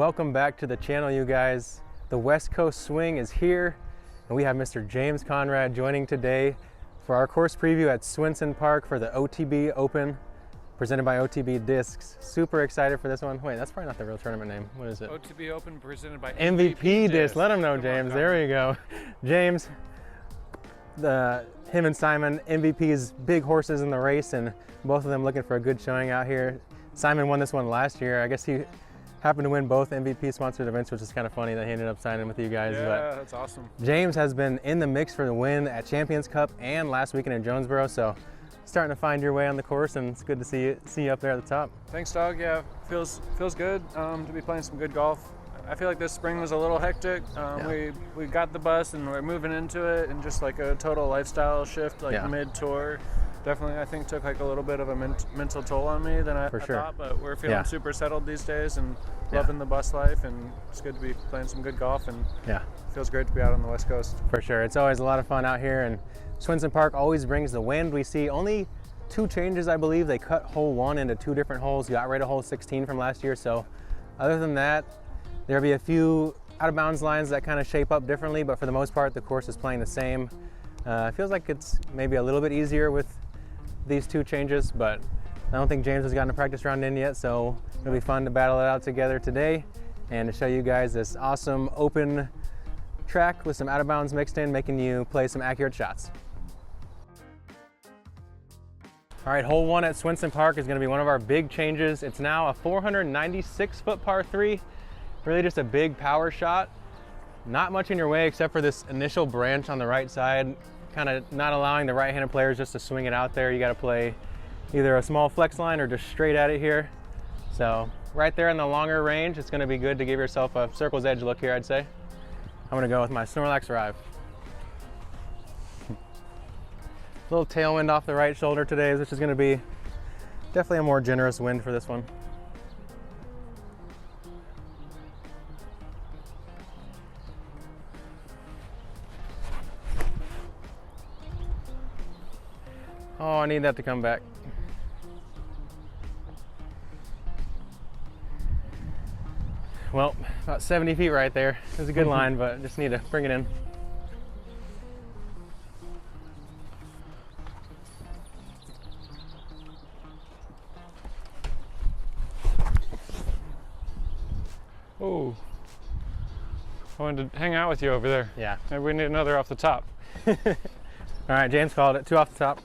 Welcome back to the channel, you guys. The West Coast Swing is here, and we have Mr. James Conrad joining today for our course preview at Swenson Park for the OTB Open presented by OTB Discs. Super excited for this one. Wait, that's probably not the real tournament name. What is it? OTB Open presented by MVP Discs. Let them know, James. There we go. James, him and Simon, MVP's big horses in the race, and both of them looking for a good showing out here. Simon won this one last year. I guess he happened to win both MVP sponsored events, which is kind of funny that he ended up signing with you guys. Yeah, but that's awesome. James has been in the mix for the win at Champions Cup and last weekend in Jonesboro, so starting to find your way on the course, and it's good to see you up there at the top. Thanks, dog. Yeah, feels good to be playing some good golf. I feel like this spring was a little hectic. We got the bus and we're moving into it, and just like a total lifestyle shift, like mid-tour. Definitely, I think took like a little bit of a mental toll on me than I thought, but we're feeling super settled these days and loving the bus life, and it's good to be playing some good golf, and feels great to be out on the West Coast. For sure, it's always a lot of fun out here, and Swenson Park always brings the wind. We see only 2 changes, I believe. They cut hole 1 into 2 different holes, got rid of hole 16 from last year, so other than that, there'll be a few out of bounds lines that kind of shape up differently, but for the most part, the course is playing the same. It feels like it's maybe a little bit easier with these 2 changes, but I don't think James has gotten a practice round in yet, so it'll be fun to battle it out together today and to show you guys this awesome open track with some out of bounds mixed in, making you play some accurate shots. All right, hole 1 at Swenson Park is going to be one of our big changes. It's now a 496-foot par 3, really just a big power shot. Not much in your way except for this initial branch on the right side, kind of not allowing the right-handed players just to swing it out there. You got to play either a small flex line or just straight at it here. So right there in the longer range, it's going to be good to give yourself a circle's edge look here, I'd say. I'm going to go with my Snorlax Arrive. A little tailwind off the right shoulder today, which is going to be definitely a more generous wind for this one. Oh, I need that to come back. Well, about 70 feet right there. It was a good line, but just need to bring it in. Oh, I wanted to hang out with you over there. Yeah. Maybe we need another off the top. All right, James called it. 2 off the top.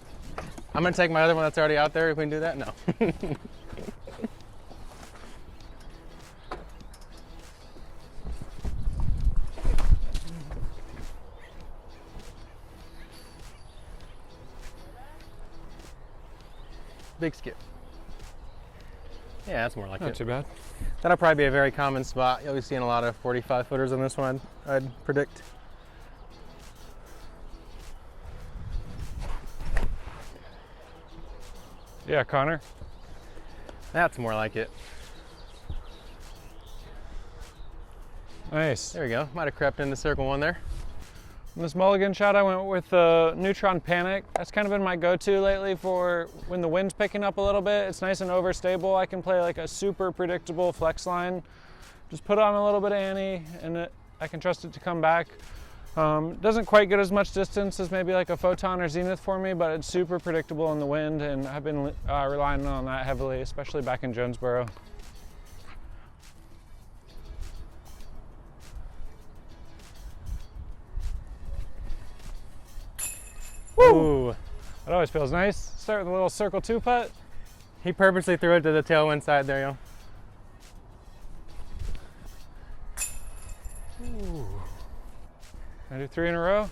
I'm gonna take my other one that's already out there. If we can do that, no. Big skip. Yeah, that's more like it. Not too bad. That'll probably be a very common spot. You'll be seeing a lot of 45 footers on this one, I'd predict. Yeah, Connor. That's more like it. Nice. There we go. Might have crept into circle 1 there. On this mulligan shot, I went with the Neutron Panic. That's kind of been my go-to lately for when the wind's picking up a little bit. It's nice and overstable. I can play like a super predictable flex line. Just put on a little bit of ante, and I can trust it to come back. Doesn't quite get as much distance as maybe like a Photon or Zenith for me, but it's super predictable in the wind, and I've been relying on that heavily, especially back in Jonesboro. Woo! It always feels nice. Start with a little circle 2 putt. He purposely threw it to the tailwind side there, yo. Ooh. Can I do 3 in a row?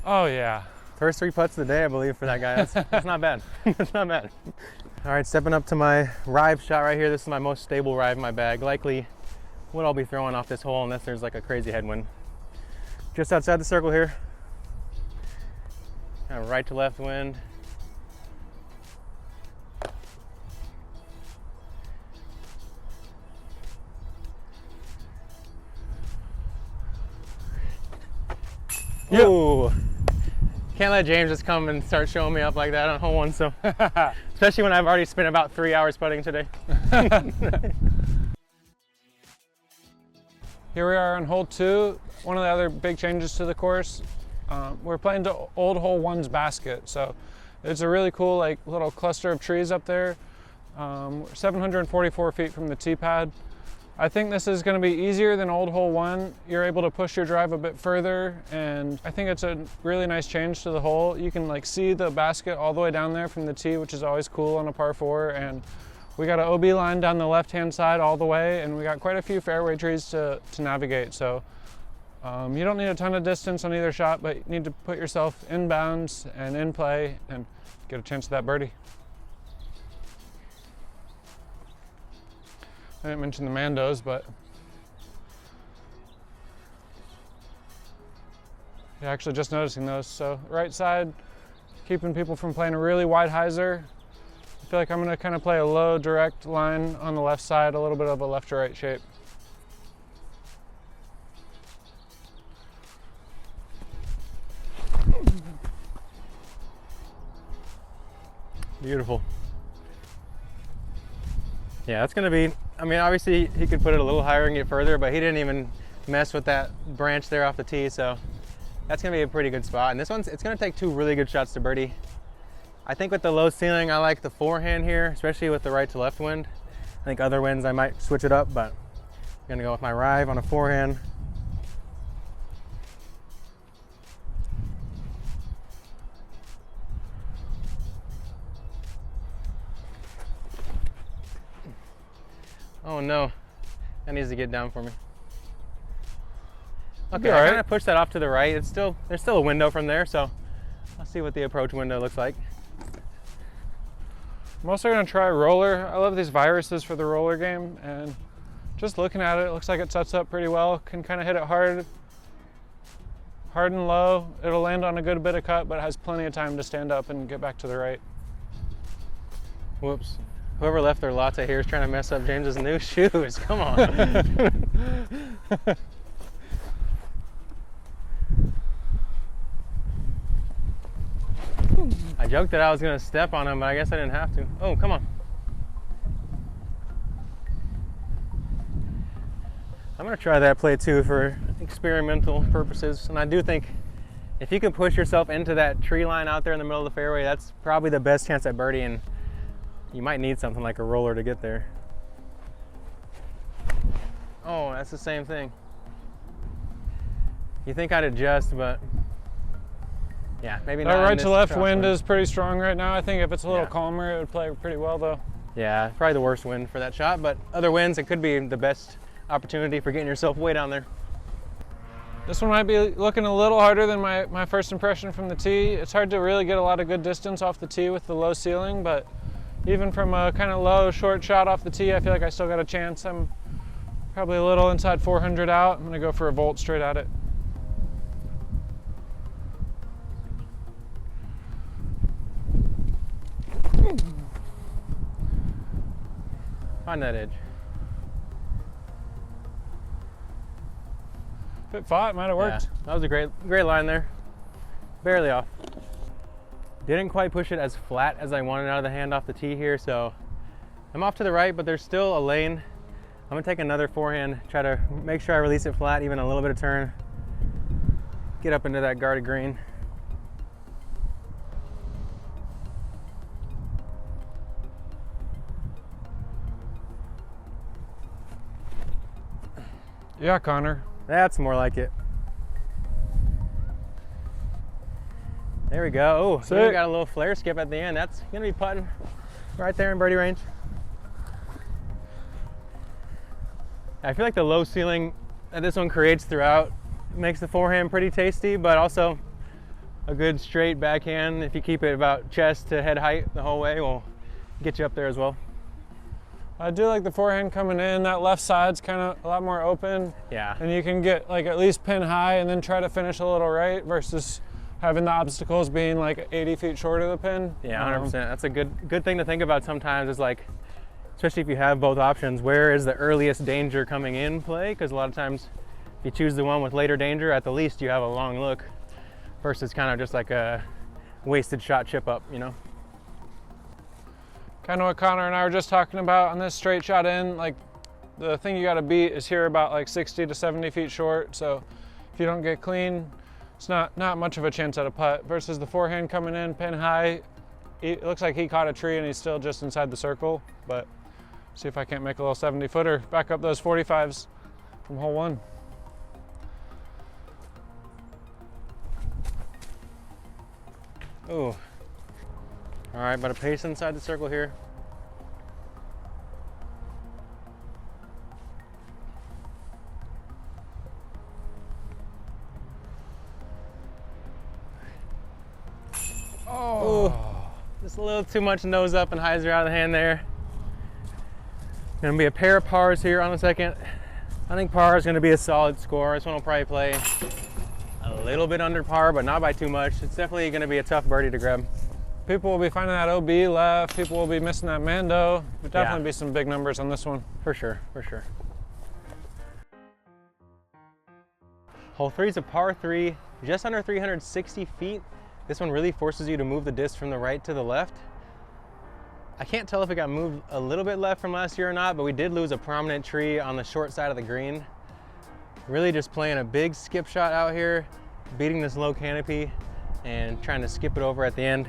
Oh yeah. First 3 putts of the day, I believe, for that guy. That's not bad. That's not bad. All right, stepping up to my Rive shot right here. This is my most stable Rive in my bag. Likely what I'll be throwing off this hole unless there's like a crazy headwind. Just outside the circle here. Kind of right to left wind. Yo! Can't let James just come and start showing me up like that on hole one, so. Especially when I've already spent about 3 hours putting today. Here we are on hole 2. One of the other big changes to the course. We're playing to old hole 1's basket. So it's a really cool like little cluster of trees up there. We're 744 feet from the tee pad. I think this is going to be easier than old hole 1. You're able to push your drive a bit further, and I think it's a really nice change to the hole. You can like see the basket all the way down there from the tee, which is always cool on a par 4. And we got an OB line down the left-hand side all the way, and we got quite a few fairway trees to navigate. So you don't need a ton of distance on either shot, but you need to put yourself in bounds and in play and get a chance at that birdie. I didn't mention the Mandos, but yeah, actually just noticing those. So right side, keeping people from playing a really wide hyzer. I feel like I'm gonna kind of play a low direct line on the left side, a little bit of a left to right shape. Beautiful. Yeah, that's gonna be, I mean, obviously he could put it a little higher and get further, but he didn't even mess with that branch there off the tee, so that's gonna be a pretty good spot. And this one's, it's gonna take 2 really good shots to birdie. I think with the low ceiling, I like the forehand here, especially with the right to left wind. I think other winds I might switch it up, but I'm gonna go with my Rive on a forehand. Oh no, that needs to get down for me. Okay, I kind of pushed that off to the right. It's still, there's still a window from there, so I'll see what the approach window looks like. I'm also gonna try roller. I love these viruses for the roller game, and just looking at it, it looks like it sets up pretty well. Can kind of hit it hard and low. It'll land on a good bit of cut, but it has plenty of time to stand up and get back to the right. Whoops. Whoever left their latte here is trying to mess up James's new shoes. Come on. I joked that I was going to step on him, but I guess I didn't have to. Oh, come on. I'm going to try that play too for experimental purposes. And I do think if you can push yourself into that tree line out there in the middle of the fairway, that's probably the best chance at birdie. And you might need something like a roller to get there. Oh, that's the same thing. You think I'd adjust, but yeah, maybe not. That right to left wind is pretty strong right now. I think if it's a little calmer, it would play pretty well though. Yeah, probably the worst wind for that shot, but other winds, it could be the best opportunity for getting yourself way down there. This one might be looking a little harder than my first impression from the tee. It's hard to really get a lot of good distance off the tee with the low ceiling, but even from a kind of low, short shot off the tee, I feel like I still got a chance. I'm probably a little inside 400 out. I'm gonna go for a volt straight at it. Find that edge. If it fought, it might have worked. Yeah, that was a great line there. Barely off. Didn't quite push it as flat as I wanted out of the hand off the tee here, so I'm off to the right, but there's still a lane. I'm gonna take another forehand, try to make sure I release it flat, even a little bit of turn. Get up into that guarded green. Yeah, Connor. That's more like it. There we go. Oh, we got a little flare skip at the end. That's gonna be putting right there in birdie range. I feel like the low ceiling that this one creates throughout makes the forehand pretty tasty, but also a good straight backhand, if you keep it about chest to head height the whole way, will get you up there as well. I do like the forehand coming in. That left side's kind of a lot more open. Yeah. And you can get like at least pin high and then try to finish a little right versus having the obstacles being like 80 feet short of the pin. Yeah, 100%. That's a good thing to think about sometimes, is like, especially if you have both options, where is the earliest danger coming in play? Because a lot of times if you choose the one with later danger, at the least you have a long look. versus kind of just like a wasted shot chip up, you know? Kind of what Connor and I were just talking about on this straight shot in, like the thing you got to beat is here about like 60 to 70 feet short. So if you don't get clean, it's not much of a chance at a putt versus the forehand coming in pin high. It looks like he caught a tree and he's still just inside the circle, but see if I can't make a little 70 footer, back up those 45s from hole 1. Ooh. All right, but a pace inside the circle here. Oh. Ooh. Just a little too much nose up and hyzer out of the hand there. Gonna be a pair of pars here on the second. I think par is gonna be a solid score. This one will probably play a little bit under par, but not by too much. It's definitely gonna be a tough birdie to grab. People will be finding that OB left. People will be missing that Mando. There'll definitely be some big numbers on this one. For sure, for sure. Hole 3 is a par 3, just under 360 feet. This one really forces you to move the disc from the right to the left. I can't tell if it got moved a little bit left from last year or not, but we did lose a prominent tree on the short side of the green. Really just playing a big skip shot out here, beating this low canopy and trying to skip it over at the end.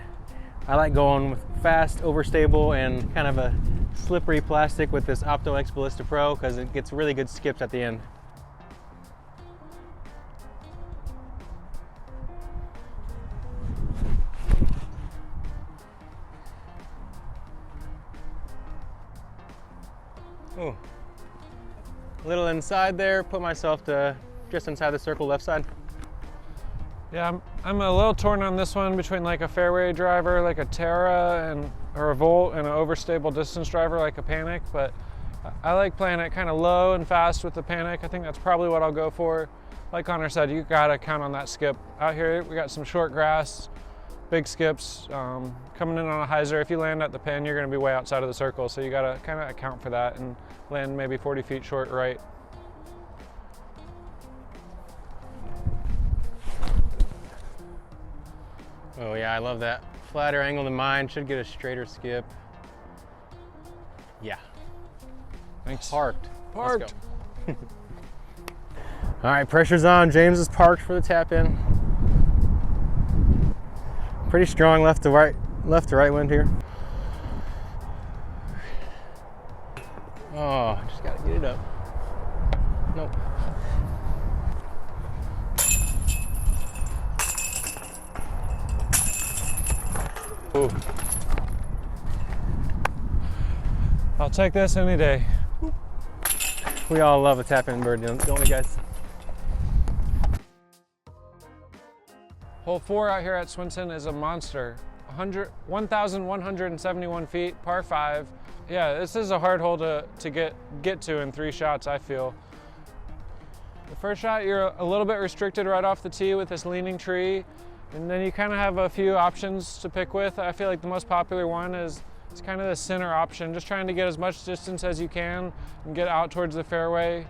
I like going with fast, overstable, and kind of a slippery plastic with this Opto X Ballista Pro because it gets really good skips at the end. Ooh. A little inside there, put myself to just inside the circle left side. Yeah, I'm a little torn on this one between like a fairway driver like a Terra or a Volt and an overstable distance driver like a Panic, but I like playing it kind of low and fast with the Panic. I think that's probably what I'll go for. Like Connor said, you gotta count on that skip. Out here we got some short grass, big skips, coming in on a hyzer. If you land at the pin, you're gonna be way outside of the circle, so you gotta kind of account for that and land maybe 40 feet short right. Oh yeah, I love that. Flatter angle than mine, should get a straighter skip. Yeah. Thanks. Parked. Parked. Let's go. All right, pressure's on. James is parked for the tap in. Pretty strong left to right wind here. Oh, just gotta get it up. Nope. Ooh. I'll take this any day. We all love a tap-in bird, don't we, guys? Hole 4 out here at Swenson is a monster. 1,171 feet, par 5. Yeah, this is a hard hole to get to in 3 shots, I feel. The first shot, you're a little bit restricted right off the tee with this leaning tree, and then you kind of have a few options to pick with. I feel like the most popular one is it's kind of the center option, just trying to get as much distance as you can and get out towards the fairway.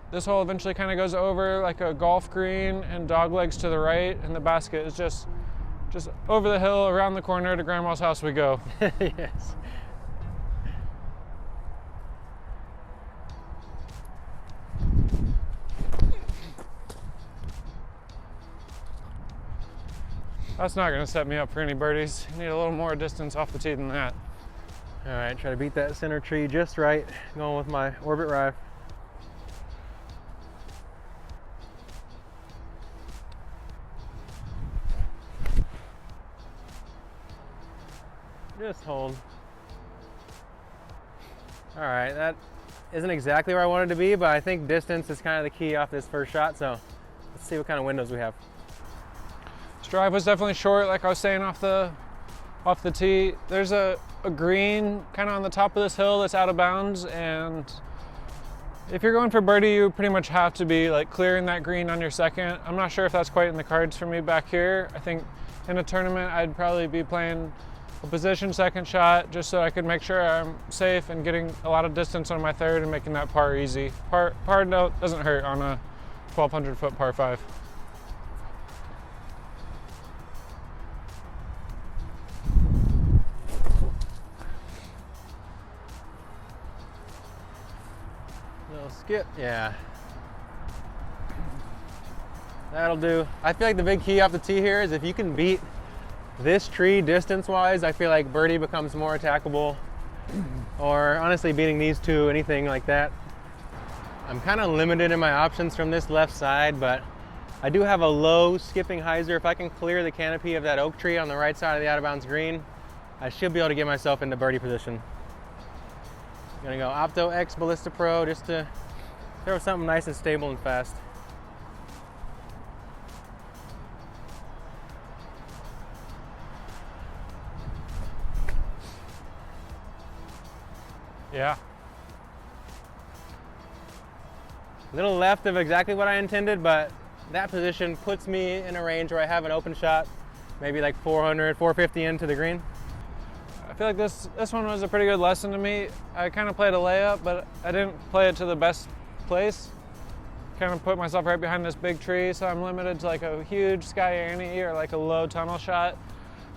This hole eventually kind of goes over like a golf green and dog legs to the right, and the basket is just over the hill, around the corner to Grandma's house we go. Yes. That's not going to set me up for any birdies. You need a little more distance off the tee than that. All right, try to beat that center tree just right. Going with my Orbit Rive. Just hold. All right, that isn't exactly where I wanted to be, but I think distance is kind of the key off this first shot, so let's see what kind of windows we have. This drive was definitely short, like I was saying off the tee. There's a green kind of on the top of this hill that's out of bounds, and if you're going for birdie, you pretty much have to be like clearing that green on your second. I'm not sure if that's quite in the cards for me back here. I think in a tournament, I'd probably be playing a position second shot just so I could make sure I'm safe and getting a lot of distance on my third and making that par easy. Par doesn't hurt on a 1,200 foot par 5. skip. Yeah. That'll do. I feel like the big key off the tee here is if you can beat this tree distance-wise, I feel like birdie becomes more attackable. Or honestly, beating these two, anything like that. I'm kind of limited in my options from this left side, but I do have a low skipping hyzer. If I can clear the canopy of that oak tree on the right side of the out of bounds green, I should be able to get myself into birdie position. I'm gonna go Opto X Ballista Pro just to throw something nice and stable and fast. Yeah. A little left of exactly what I intended, but that position puts me in a range where I have an open shot, maybe like 400, 450 into the green. I feel like this one was a pretty good lesson to me. I kind of played a layup, but I didn't play it to the best place. Kind of put myself right behind this big tree, so I'm limited to like a huge sky ante or like a low tunnel shot.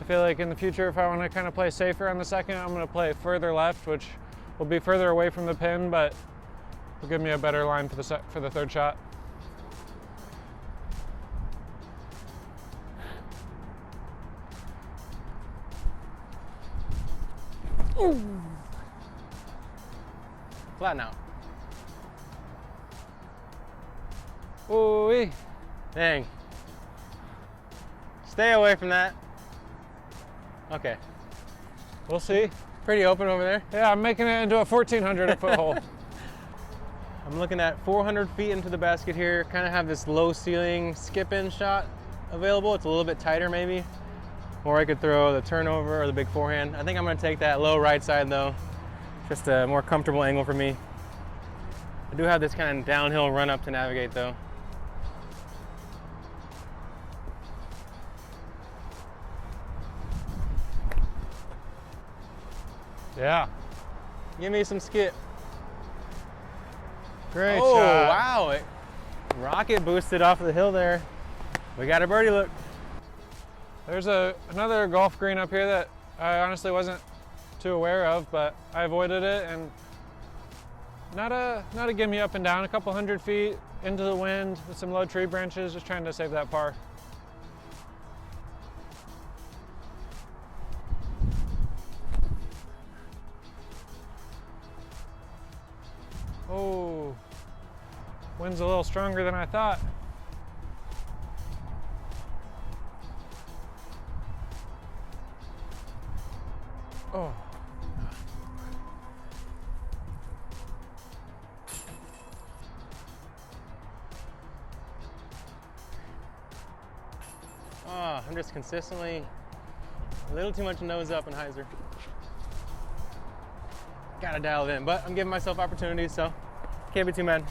I feel like in the future, if I want to kind of play safer on the second, I'm going to play further left, which will be further away from the pin, but will give me a better line for the third shot. Ooh. Flatten out. Ooh-wee. Dang. Stay away from that. Okay. We'll see. Pretty open over there. Yeah, I'm making it into a 1,400 foot hole. I'm looking at 400 feet into the basket here. Kind of have this low ceiling skip in shot available. It's a little bit tighter maybe. Or I could throw the turnover or the big forehand. I think I'm gonna take that low right side though. Just a more comfortable angle for me. I do have this kind of downhill run up to navigate though. Yeah. Give me some skip. Great oh, shot. Wow. It rocket boosted off the hill there. We got a birdie look. There's another golf green up here that I honestly wasn't too aware of, but I avoided it, and not a gimme up and down, a couple 100 feet into the wind with some low tree branches, just trying to save that par. Oh, wind's a little stronger than I thought. Oh. Oh, I'm just consistently a little too much nose up and hyzer. Gotta dial it in, but I'm giving myself opportunities, so can't be too mad.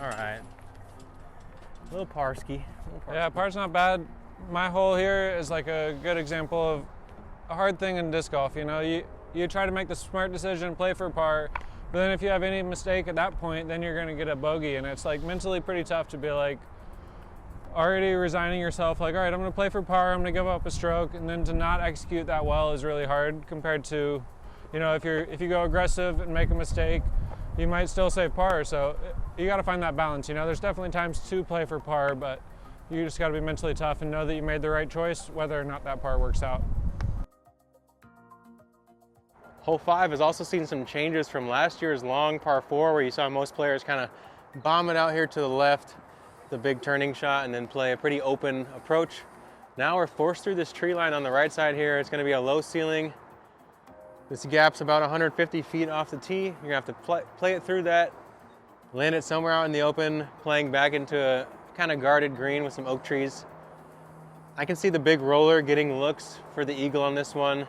All right, a little parski. Yeah, par's not bad. My hole here is like a good example of a hard thing in disc golf. You know, you try to make the smart decision, play for par, but then if you have any mistake at that point, then you're gonna get a bogey, and it's like mentally pretty tough to be like already resigning yourself, like, all right, I'm gonna play for par, I'm gonna give up a stroke, and then to not execute that well is really hard compared to, you know, if you go aggressive and make a mistake, you might still save par. So you got to find that balance. You know, there's definitely times to play for par, but you just got to be mentally tough and know that you made the right choice, whether or not that par works out. Hole 5 has also seen some changes from last year's long par 4, where you saw most players kind of bomb it out here to the left, the big turning shot, and then play a pretty open approach. Now we're forced through this tree line on the right side here. It's going to be a low ceiling. This gap's about 150 feet off the tee. You're gonna have to play it through that, land it somewhere out in the open, playing back into a kind of guarded green with some oak trees. I can see the big roller getting looks for the eagle on this one.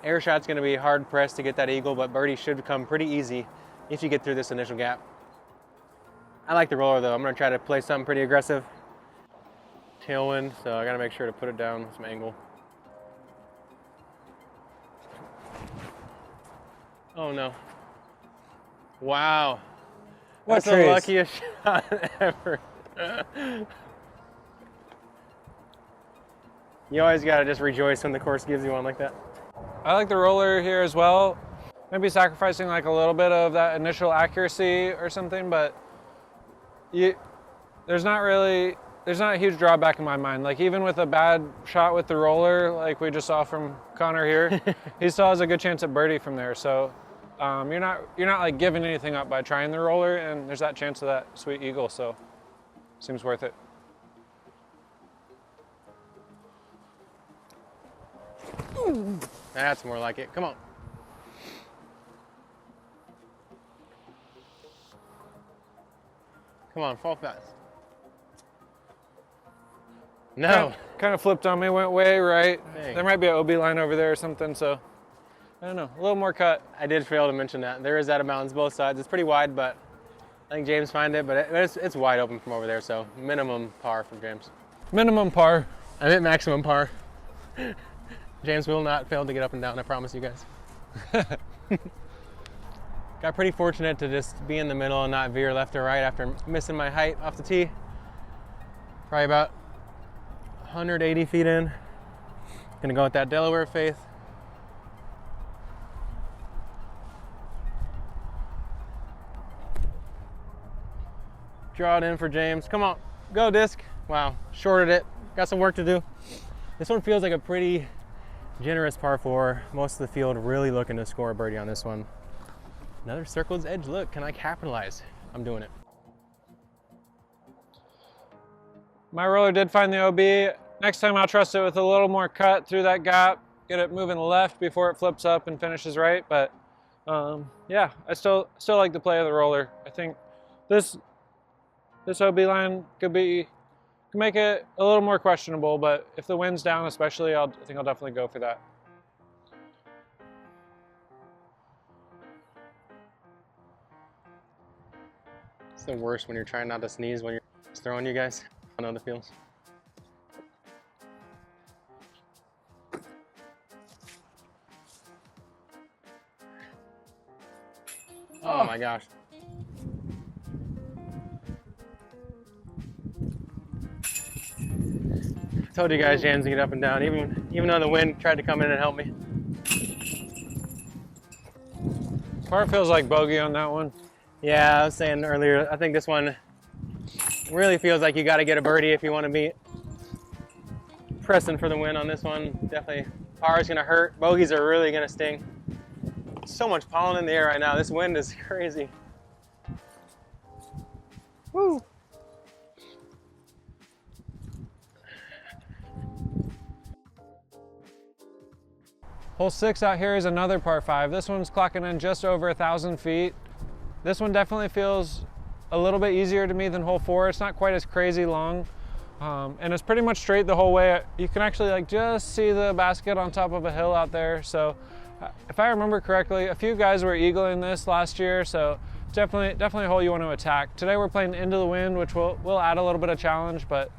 Air shot's gonna be hard pressed to get that eagle, but birdie should come pretty easy if you get through this initial gap. I like the roller though. I'm gonna try to play something pretty aggressive. Tailwind, so I gotta make sure to put it down with some angle. Oh no. Wow. What That's the luckiest shot ever. You always gotta just rejoice when the course gives you one like that. I like the roller here as well. Maybe sacrificing like a little bit of that initial accuracy or something, but there's not a huge drawback in my mind. Like even with a bad shot with the roller, like we just saw from Connor here, he still has a good chance at birdie from there. So you're not like giving anything up by trying the roller, and there's that chance of that sweet eagle. So seems worth it. That's more like it. Come on. Come on, fall fast. No. Kind of flipped on me, went way right. Dang. There might be an OB line over there or something, so I don't know, a little more cut. I did fail to mention that. There is out of bounds both sides. It's pretty wide, but I think James found it, but it's wide open from over there, so minimum par from James. Minimum par. I meant maximum par. James will not fail to get up and down, I promise you guys. Got pretty fortunate to just be in the middle and not veer left or right after missing my height off the tee. Probably about 180 feet in. Gonna go with that Delaware faith. Draw it in for James. Come on, go disc. Wow, shorted it. Got some work to do. This one feels like a pretty generous par 4. Most of the field really looking to score a birdie on this one. Another circle's edge look. Can I capitalize? I'm doing it. My roller did find the OB. Next time I'll trust it with a little more cut through that gap, get it moving left before it flips up and finishes right. But yeah, I still like the play of the roller. I think this OB line could make it a little more questionable, but if the wind's down especially, I think I'll definitely go for that. It's the worst when you're trying not to sneeze when you're throwing, you guys. I know the feels. Oh my gosh. I told you guys James to get up and down, even though the wind tried to come in and help me. Part feels like bogey on that one. Yeah, I was saying earlier, I think this one really feels like you got to get a birdie if you want to be pressing for the win on this one. Definitely, par is going to hurt. Bogeys are really going to sting. So much pollen in the air right now. This wind is crazy. Woo! Hole 6 out here is another par 5. This one's clocking in just over 1,000 feet. This one definitely feels a little bit easier to me than hole 4. It's not quite as crazy long, and it's pretty much straight the whole way. You can actually like just see the basket on top of a hill out there. So if I remember correctly, a few guys were eagling this last year, so definitely a hole you want to attack. Today we're playing into the wind, which will add a little bit of challenge, but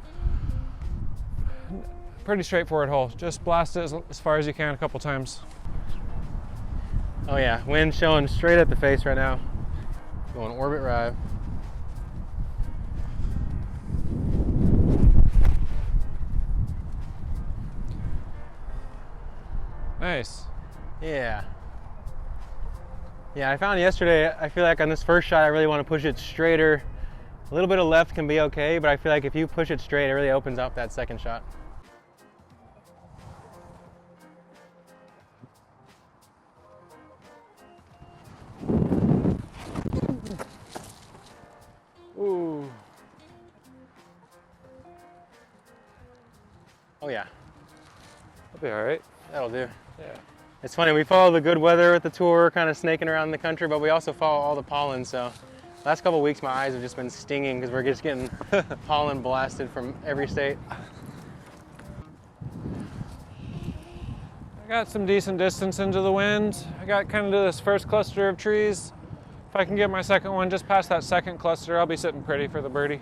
pretty straightforward hole. Just blast it as far as you can a couple times. Oh yeah, wind showing straight at the face right now. Going orbit drive. Nice. Yeah. Yeah, I found yesterday, I feel like on this first shot, I really want to push it straighter. A little bit of left can be okay, but I feel like if you push it straight, it really opens up that second shot. Ooh. Oh yeah. That'll be all right. That'll do. Yeah. It's funny, we follow the good weather with the tour, kind of snaking around the country, but we also follow all the pollen, so last couple of weeks my eyes have just been stinging because we're just getting pollen blasted from every state. I got some decent distance into the wind. I got kind of to this first cluster of trees. If I can get my second one just past that second cluster, I'll be sitting pretty for the birdie.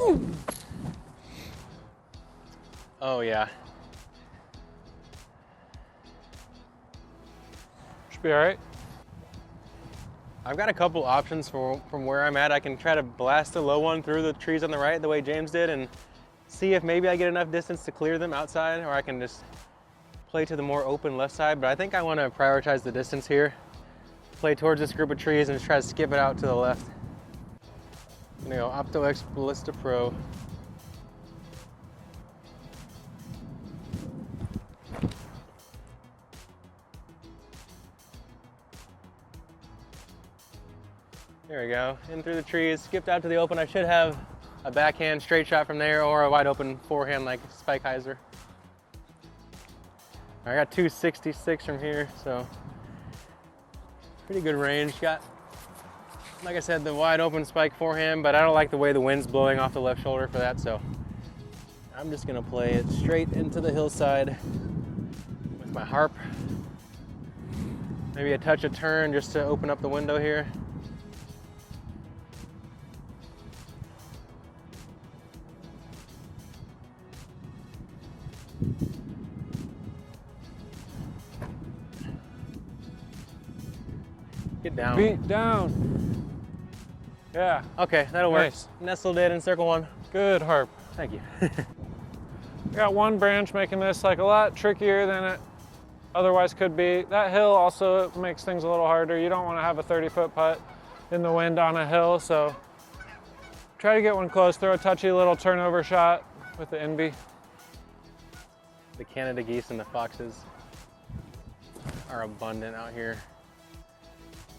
Ooh. Oh yeah. Should be all right. I've got a couple options from where I'm at. I can try to blast the low one through the trees on the right the way James did and see if maybe I get enough distance to clear them outside, or I can just play to the more open left side. But I think I want to prioritize the distance here. Play towards this group of trees and just try to skip it out to the left. I'm gonna go Opto X Ballista Pro. There we go, in through the trees, skipped out to the open. I should have a backhand straight shot from there or a wide open forehand like Spike Heiser. I got 266 from here, so pretty good range. Got, like I said, the wide open spike forehand, but I don't like the way the wind's blowing off the left shoulder for that, so I'm just gonna play it straight into the hillside with my harp. Maybe a touch of turn just to open up the window here. Get down. Beat down. Yeah. Okay, that'll work. Nice. Nestled it in circle one. Good harp. Thank you. Got one branch making this like a lot trickier than it otherwise could be. That hill also makes things a little harder. You don't want to have a 30-foot putt in the wind on a hill, so try to get one close. Throw a touchy little turnover shot with the NB. The Canada geese and the foxes are abundant out here,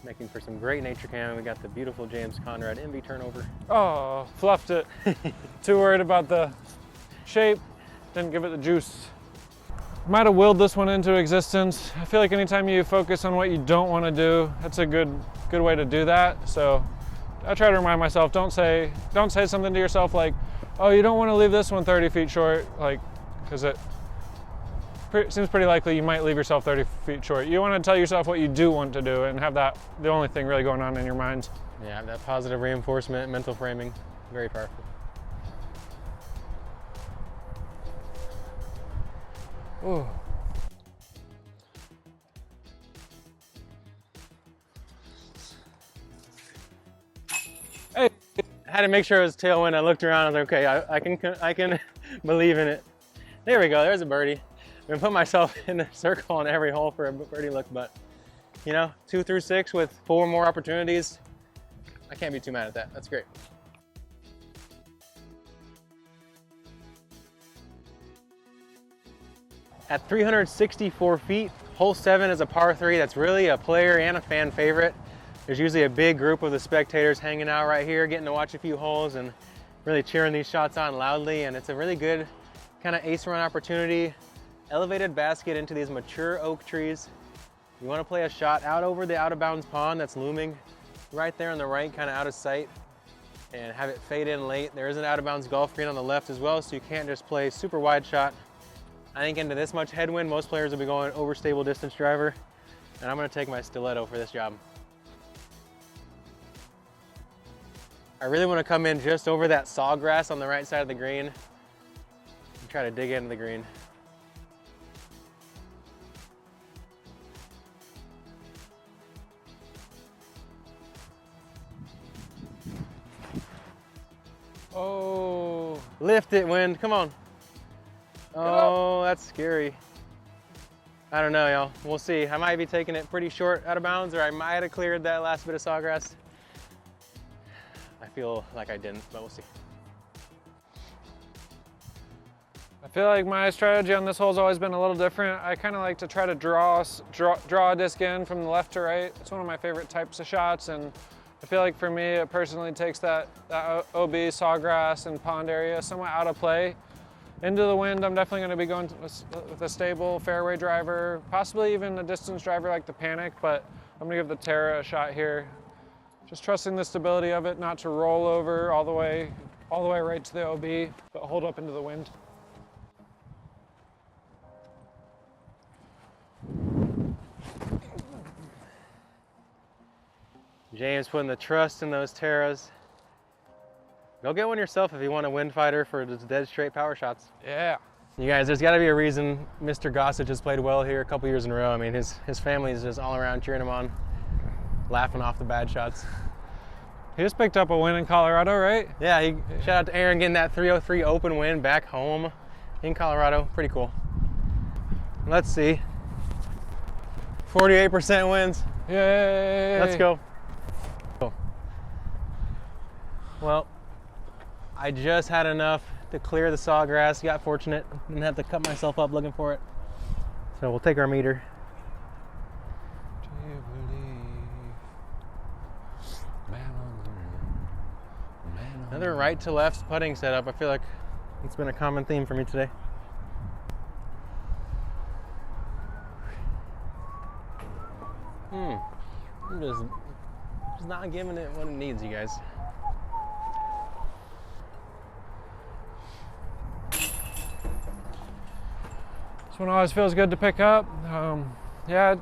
making for some great nature cam. We got the beautiful James Conrad NB turnover. Oh, fluffed it. Too worried about the shape, didn't give it the juice. Might have willed this one into existence. I feel like anytime you focus on what you don't want to do, that's a good way to do that. So I try to remind myself, don't say something to yourself like, oh, you don't want to leave this one 30 feet short, like, because it seems pretty likely you might leave yourself 30 feet short. You want to tell yourself what you do want to do and have that the only thing really going on in your mind. Yeah, that positive reinforcement, mental framing, very powerful. Ooh. Hey. I had to make sure it was tailwind. I looked around, I was like, okay, I can believe in it. There we go, there's a birdie. I'm gonna put myself in a circle on every hole for a birdie look, but you know, 2 through 6 with 4 more opportunities, I can't be too mad at that. That's great. At 364 feet, hole 7 is a par 3 that's really a player and a fan favorite. There's usually a big group of the spectators hanging out right here, getting to watch a few holes and really cheering these shots on loudly, and it's a really good kind of ace run opportunity. Elevated basket into these mature oak trees. You want to play a shot out over the out of bounds pond that's looming right there on the right, kind of out of sight, and have it fade in late. There is an out of bounds golf green on the left as well, so you can't just play super wide shot. I think into this much headwind, most players will be going overstable distance driver, and I'm going to take my stiletto for this job. I really want to come in just over that sawgrass on the right side of the green and try to dig into the green. Oh. Lift it, wind, come on. Oh, that's scary. I don't know, y'all. We'll see. I might be taking it pretty short out of bounds, or I might have cleared that last bit of sawgrass. I feel like I didn't, but we'll see. I feel like my strategy on this hole has always been a little different. I kind of like to try to draw a disc in from the left to right. It's one of my favorite types of shots, and I feel like for me, it personally takes that OB, sawgrass, and pond area somewhat out of play. Into the wind, I'm definitely going to be going with a stable fairway driver, possibly even a distance driver like the Panic, but I'm going to give the Terra a shot here. Just trusting the stability of it, not to roll over all the way right to the OB, but hold up into the wind. James putting the trust in those Terras. Go get one yourself if you want a wind fighter for just dead straight power shots. Yeah. You guys, there's got to be a reason Mr. Gossage has played well here a couple years in a row. I mean, his family is just all around cheering him on. laughing off the bad shots. He just picked up a win in Colorado, right? Yeah, shout out to Aaron getting that 303 Open win back home in Colorado. Pretty cool. Let's see. 48% wins. Yay! Let's go. Well, I just had enough to clear the sawgrass. Got fortunate. Didn't have to cut myself up looking for it. So we'll take our meter. Another right to left putting setup. I feel like it's been a common theme for me today. I'm just not giving it what it needs, you guys. This one always feels good to pick up. Yeah,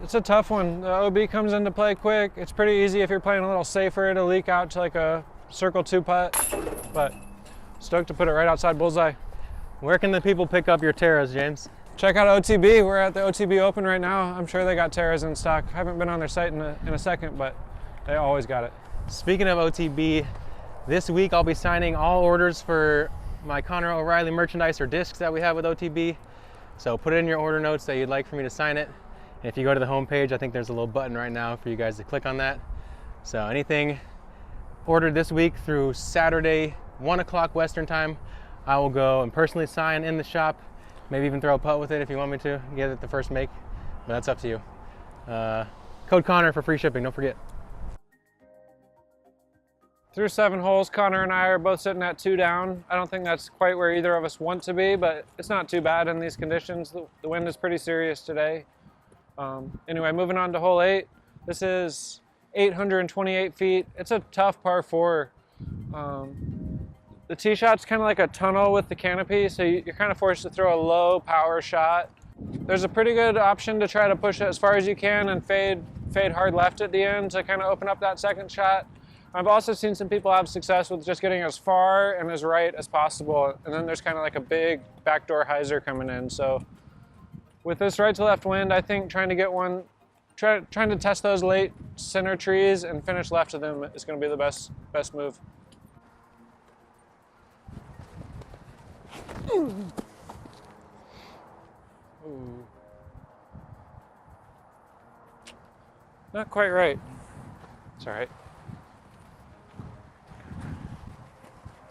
it's a tough one. The OB comes into play quick. It's pretty easy if you're playing a little safer to leak out to like a circle 2 putt, but stoked to put it right outside bullseye. Where can the people pick up your Terras, James? Check out OTB. We're at the OTB Open right now. I'm sure they got Terras in stock. I haven't been on their site in a second, but they always got it. Speaking of OTB, this week I'll be signing all orders for my Conrad O'Reilly merchandise or discs that we have with OTB. So put it in your order notes that you'd like for me to sign it. And if you go to the home page, I think there's a little button right now for you guys to click on that. So anything ordered this week through Saturday, 1 o'clock Western time, I will go and personally sign in the shop. Maybe even throw a putt with it if you want me to, get it the first make, but that's up to you. Code Connor for free shipping, don't forget. Through 7 holes, Connor and I are both sitting at 2 down. I don't think that's quite where either of us want to be, but it's not too bad in these conditions. The wind is pretty serious today. Anyway, moving on to hole 8. This is 828 feet. It's a tough par 4. The tee shot's kind of like a tunnel with the canopy, so you're kind of forced to throw a low power shot. There's a pretty good option to try to push it as far as you can and fade hard left at the end to kind of open up that second shot. I've also seen some people have success with just getting as far and as right as possible, and then there's kind of like a big backdoor hyzer coming in. So with this right to left wind, I think trying to test those late center trees and finish left of them is going to be the best move. Ooh. Not quite right. It's all right.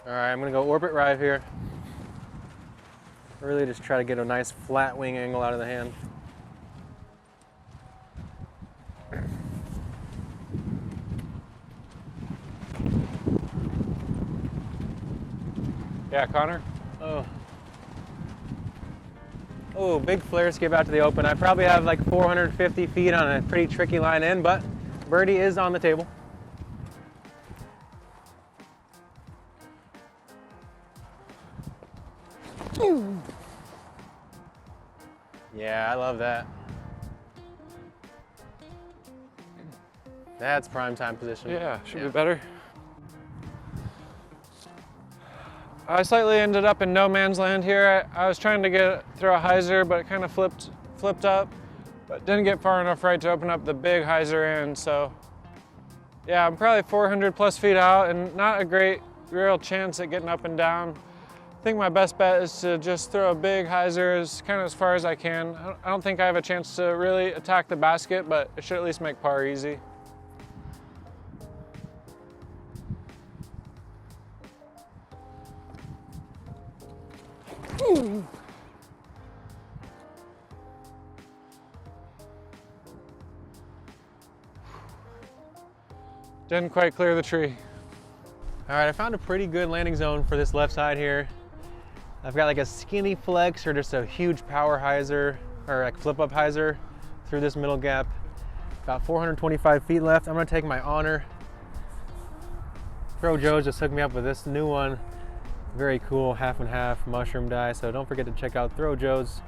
All right, I'm gonna go orbit right here. Really just try to get a nice flat wing angle out of the hand. Yeah, Connor? Oh, big flare skip out to the open. I probably have like 450 feet on a pretty tricky line in, but birdie is on the table. Yeah, I love that. That's prime time position. Yeah, should be better. I slightly ended up in no man's land here. I was trying to throw a hyzer, but it kind of flipped up, but didn't get far enough right to open up the big hyzer end. So yeah, I'm probably 400 plus feet out and not a great real chance at getting up and down. I think my best bet is to just throw a big hyzer as far as I can. I don't think I have a chance to really attack the basket, but it should at least make par easy. Ooh. Didn't quite clear the tree. All right, I found a pretty good landing zone for this left side here. I've got like a skinny flex or just a huge power hyzer or like flip up hyzer through this middle gap. About 425 feet left. I'm gonna take my Honor. ThrowJoes just hooked me up with this new one. Very cool, half and half mushroom die. So don't forget to check out ThrowJoes.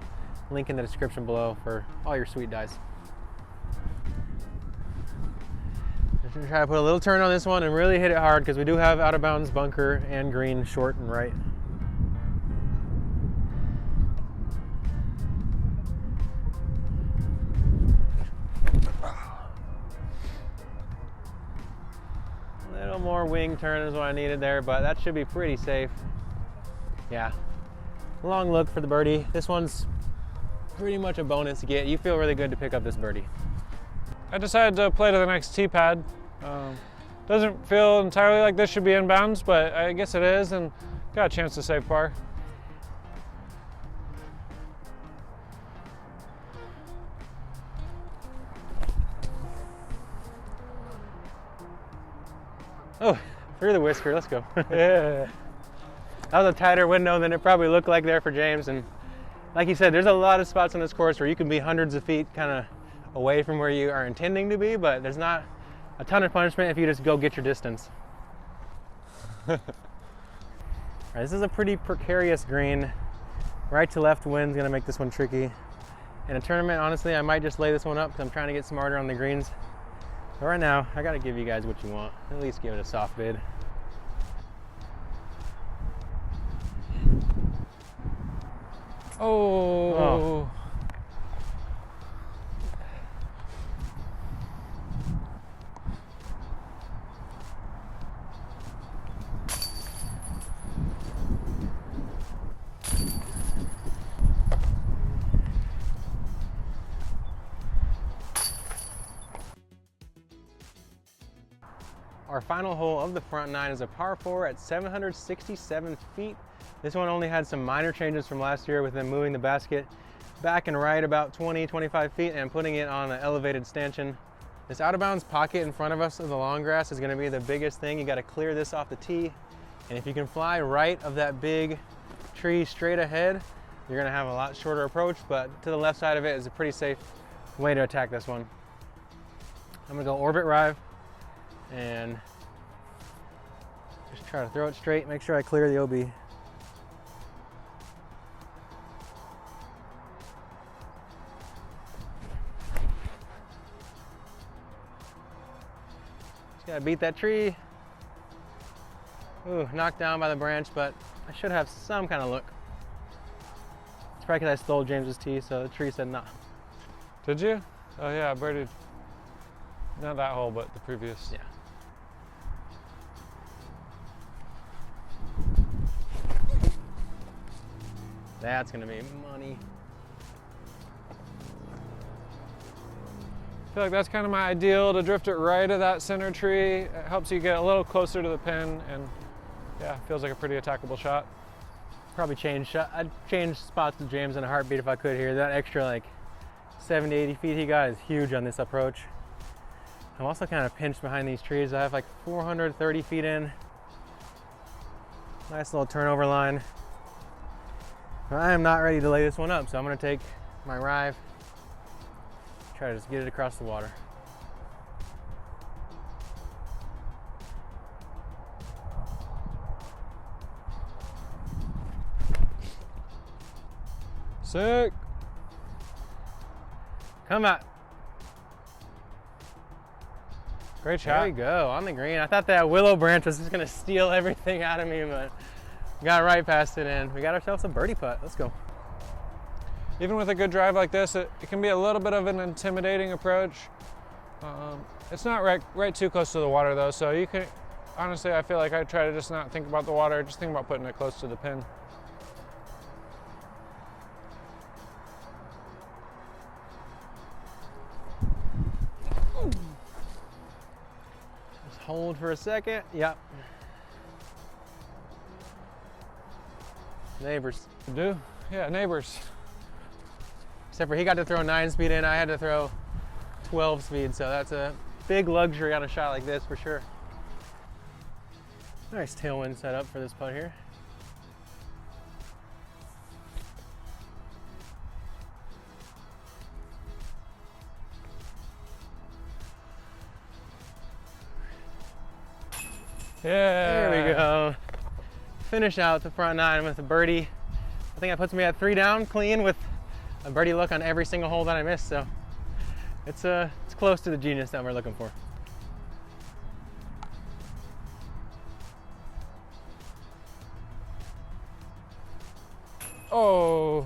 Link in the description below for all your sweet dies. I'm gonna try to put a little turn on this one and really hit it hard because we do have out of bounds bunker and green short and right. A little more wing turn is what I needed there, but that should be pretty safe. Yeah, long look for the birdie. This one's pretty much a bonus to get. You feel really good to pick up this birdie. I decided to play to the next tee pad. Doesn't feel entirely like this should be inbounds, but I guess it is, and got a chance to save par. Oh, through the whisker, let's go. Yeah. That was a tighter window than it probably looked like there for James. And like you said, there's a lot of spots on this course where you can be hundreds of feet kind of away from where you are intending to be, but there's not a ton of punishment if you just go get your distance. All right, this is a pretty precarious green. Right to left wind's gonna make this one tricky. In a tournament, honestly, I might just lay this one up because I'm trying to get smarter on the greens. But right now, I gotta give you guys what you want. At least give it a soft bid. Oh. Our final hole of the front nine is a par 4 at 767 feet. This one only had some minor changes from last year with them moving the basket back and right about 20-25 feet and putting it on an elevated stanchion. This out of bounds pocket in front of us of the long grass is going to be the biggest thing. You got to clear this off the tee, and if you can fly right of that big tree straight ahead, you're going to have a lot shorter approach, but to the left side of it is a pretty safe way to attack this one. I'm going to go orbit drive and just try to throw it straight, make sure I clear the OB. Just gotta beat that tree. Ooh, knocked down by the branch, but I should have some kind of look. It's probably because I stole James's tee, so the tree said nah. Did you? Oh yeah, I birdied. Not that hole, but the previous. Yeah. That's gonna be money. I feel like that's kind of my ideal, to drift it right of that center tree. It helps you get a little closer to the pin, and yeah, feels like a pretty attackable shot. Probably I'd change spots with James in a heartbeat if I could here. That extra like 70-80 feet he got is huge on this approach. I'm also kind of pinched behind these trees. I have like 430 feet in. Nice little turnover line. I am not ready to lay this one up, so I'm gonna take my rive, try to just get it across the water. Sick. Come out. Great shot. There you go, on the green. I thought that willow branch was just gonna steal everything out of me, but got right past it and we got ourselves a birdie putt. Let's go. Even with a good drive like this, it can be a little bit of an intimidating approach. It's not right too close to the water though, so you can, honestly, I feel like I try to just not think about the water, just think about putting it close to the pin. Just hold for a second. Yep. Neighbors. Do? Yeah, neighbors. Except for he got to throw 9 speed in, I had to throw 12 speed, so that's a big luxury on a shot like this for sure. Nice tailwind setup for this putt here. Yeah. There we go. Finish out the front nine with a birdie. I think that puts me at 3 down clean with a birdie look on every single hole that I missed, so it's close to the genius that we're looking for. Oh.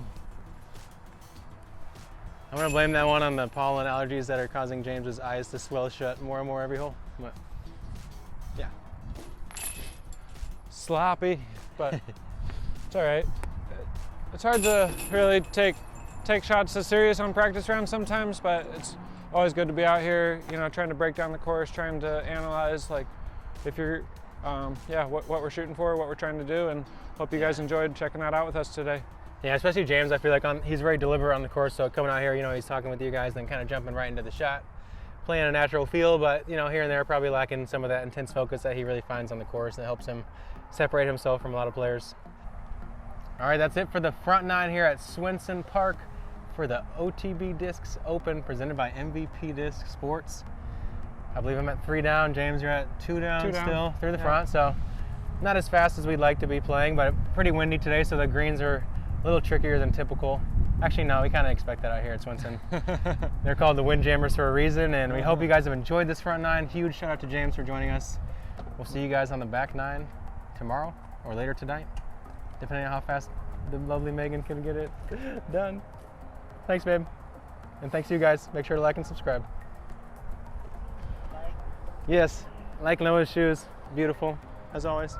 I'm gonna blame that one on the pollen allergies that are causing James's eyes to swell shut more and more every hole. But yeah, sloppy, but it's all right. It's hard to really take shots as serious on practice rounds sometimes, but it's always good to be out here, you know, trying to break down the course, trying to analyze, like, if you're, what we're shooting for, what we're trying to do, and hope you guys enjoyed checking that out with us today. Yeah, especially James, I feel like he's very deliberate on the course, so coming out here, you know, he's talking with you guys, then kind of jumping right into the shot, playing a natural feel, but, you know, here and there probably lacking some of that intense focus that he really finds on the course that helps him separate himself from a lot of players. All right, that's it for the front nine here at Swenson Park for the OTB Discs Open presented by MVP Disc Sports. I believe I'm at 3 down. James, you're at 2 down still through the front, so not as fast as we'd like to be playing, but pretty windy today, so the greens are a little trickier than typical. Actually, no, we kind of expect that out here at Swenson. They're called the Windjammers for a reason, and we hope you guys have enjoyed this front nine. Huge shout out to James for joining us. We'll see you guys on the back nine tomorrow or later tonight, depending on how fast the lovely Megan can get it done. Thanks, babe. And thanks to you guys. Make sure to like and subscribe. Yes, like Noah's shoes. Beautiful, as always.